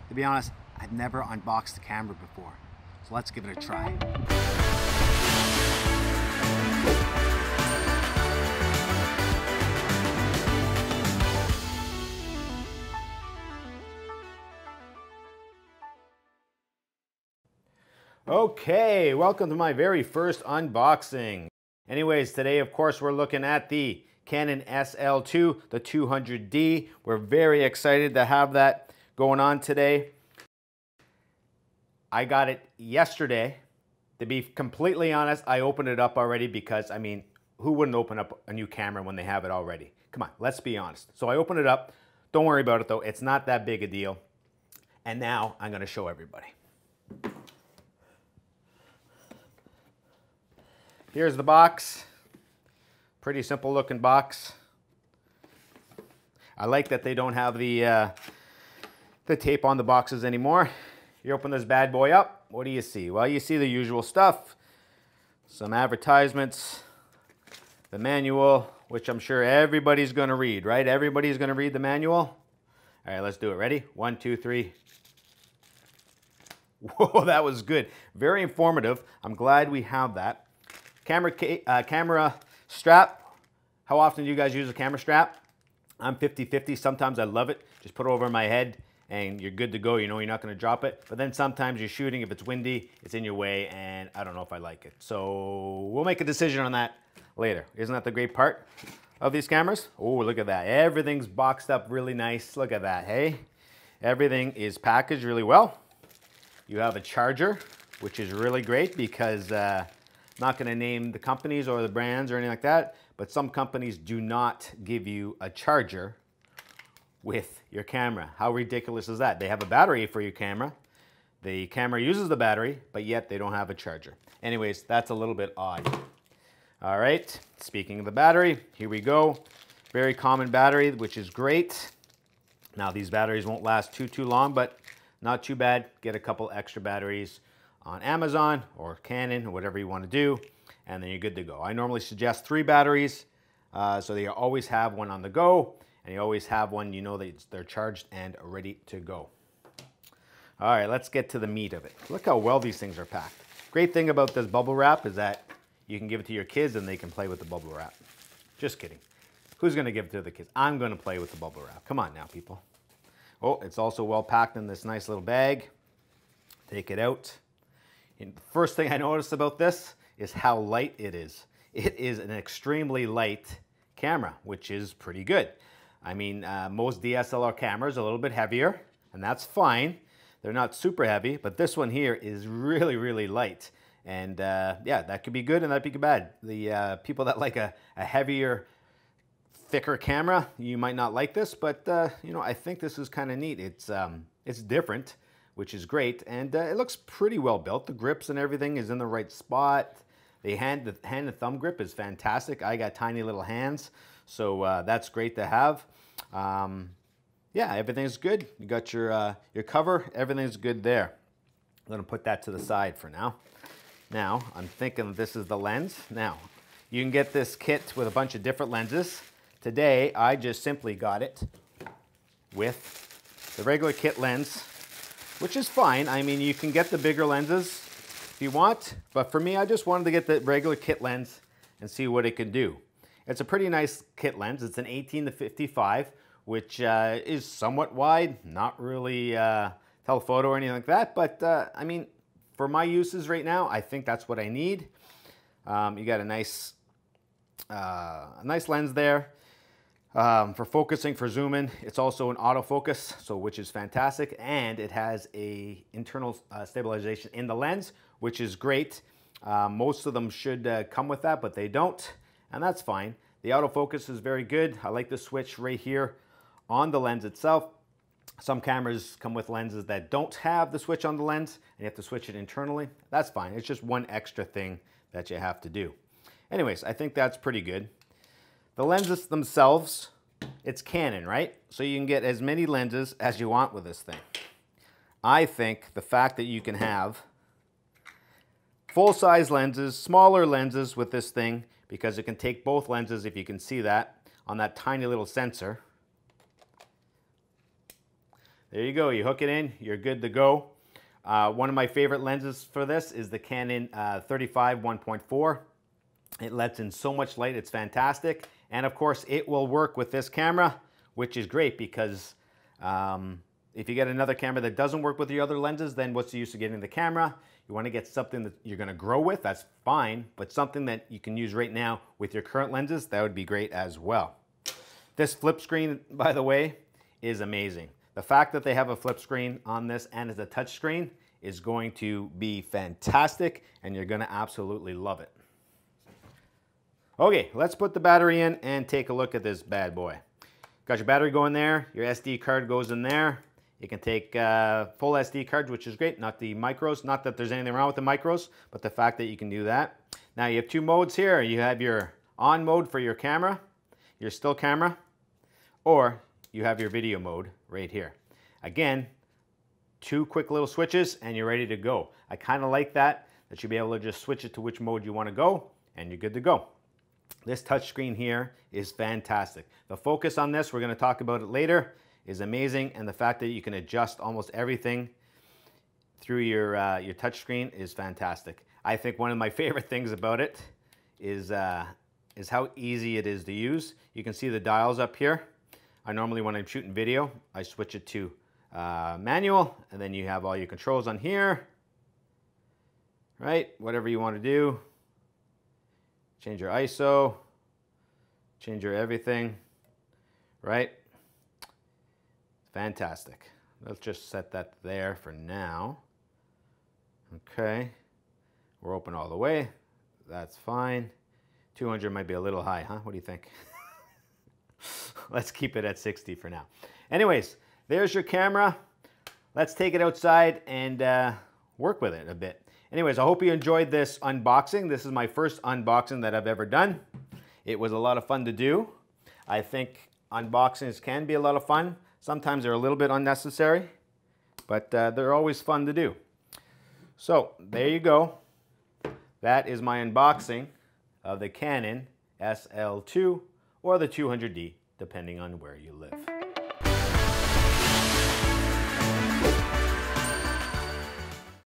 To be honest, I've never unboxed a camera before, so let's give it a try. Okay, welcome to my very first unboxing. Anyways, today of course we're looking at the Canon SL2, the 200D. We're very excited to have that going on today. I got it yesterday. To be completely honest, I opened it up already because, I mean, who wouldn't open up a new camera when they have it already? Come on, let's be honest. So I opened it up. Don't worry about it though, it's not that big a deal. And now I'm gonna show everybody. Here's the box. Pretty simple looking box. I like that they don't have the tape on the boxes anymore. You open this bad boy up, what do you see? Well, you see the usual stuff. Some advertisements, the manual, which I'm sure everybody's gonna read, right? Everybody's gonna read the manual. All right, let's do it. Ready? 1, 2, 3. Whoa, that was good. Very informative. I'm glad we have that. Camera strap. How often do you guys use a camera strap? I'm 50-50. Sometimes I love it. Just put it over my head and you're good to go. You know you're not going to drop it. But then sometimes you're shooting. If it's windy, it's in your way and I don't know if I like it. So we'll make a decision on that later. Isn't that the great part of these cameras? Oh, look at that. Everything's boxed up really nice. Look at that, hey? Everything is packaged really well. You have a charger, which is really great because not going to name the companies or the brands or anything like that, but some companies do not give you a charger with your camera. How ridiculous is that? They have a battery for your camera. The camera uses the battery, but yet they don't have a charger. Anyways, that's a little bit odd. All right, speaking of the battery, here we go. Very common battery, which is great. Now these batteries won't last too long, but not too bad. Get a couple extra batteries on Amazon or Canon or whatever you want to do, and then you're good to go. I normally suggest 3 batteries, so that you always have one on the go, and you always have one, you know, that they're charged and ready to go. All right, let's get to the meat of it. Look how well these things are packed. Great thing about this bubble wrap is that you can give it to your kids and they can play with the bubble wrap. Just kidding. Who's going to give it to the kids? I'm going to play with the bubble wrap. Come on now, people. Oh, it's also well packed in this nice little bag. Take it out. And the first thing I noticed about this is how light it is. It is an extremely light camera, which is pretty good. I mean, most DSLR cameras are a little bit heavier, and that's fine. They're not super heavy, but this one here is really, really light. And yeah, that could be good and that could be bad. The people that like a heavier, thicker camera, you might not like this, but you know, I think this is kind of neat. It's different, which is great, and it looks pretty well built. The grips and everything is in the right spot. The hand and thumb grip is fantastic. I got tiny little hands, so that's great to have. Yeah, everything's good. You got your cover. Everything's good there. I'm gonna put that to the side for now. Now, I'm thinking this is the lens. Now, you can get this kit with a bunch of different lenses. Today, I just simply got it with the regular kit lens, which is fine. I mean, you can get the bigger lenses if you want, but for me, I just wanted to get the regular kit lens and see what it can do. It's a pretty nice kit lens. It's an 18-55, which is somewhat wide, not really telephoto or anything like that, but I mean, for my uses right now, I think that's what I need. You got a nice lens there. For focusing, for zooming, it's also an autofocus, so which is fantastic, and it has a internal stabilization in the lens, which is great. Most of them should come with that, but they don't, and that's fine. The autofocus is very good. I like the switch right here on the lens itself. Some cameras come with lenses that don't have the switch on the lens, and you have to switch it internally. That's fine. It's just one extra thing that you have to do. Anyways, I think that's pretty good. The lenses themselves, it's Canon, right? So you can get as many lenses as you want with this thing. I think the fact that you can have full-size lenses, smaller lenses with this thing, because it can take both lenses, if you can see that, on that tiny little sensor. there you go. You hook it in, you're good to go. One of my favorite lenses for this is the Canon 35 1.4. It lets in so much light, it's fantastic. And of course, it will work with this camera, which is great because if you get another camera that doesn't work with your other lenses, then what's the use of getting the camera? You want to get something that you're going to grow with, that's fine, but something that you can use right now with your current lenses, that would be great as well. This flip screen, by the way, is amazing. The fact that they have a flip screen on this and it's a touch screen is going to be fantastic, and you're going to absolutely love it. Okay, let's put the battery in and take a look at this bad boy. Got your battery going there, your SD card goes in there. You can take full SD cards, which is great, not the micros. Not that there's anything wrong with the micros, but the fact that you can do that. Now you have two modes here. You have your on mode for your camera, your still camera, or you have your video mode right here. Again, two quick little switches and you're ready to go. I kind of like that you'll be able to just switch it to which mode you want to go and you're good to go. This touchscreen here is fantastic. The focus on this, we're going to talk about it later, is amazing, and the fact that you can adjust almost everything through your touchscreen is fantastic. I think one of my favorite things about it is how easy it is to use. You can see the dials up here. I normally, when I'm shooting video, I switch it to manual, and then you have all your controls on here, right? Whatever you want to do. Change your ISO, change your everything, right? Fantastic. Let's just set that there for now. Okay, we're open all the way. That's fine. 200 might be a little high, huh? What do you think? Let's keep it at 60 for now. Anyways, there's your camera. Let's take it outside and work with it a bit. Anyways, I hope you enjoyed this unboxing. This is my first unboxing that I've ever done. It was a lot of fun to do. I think unboxings can be a lot of fun. Sometimes they're a little bit unnecessary, but they're always fun to do. So there you go. That is my unboxing of the Canon SL2 or the 200D, depending on where you live.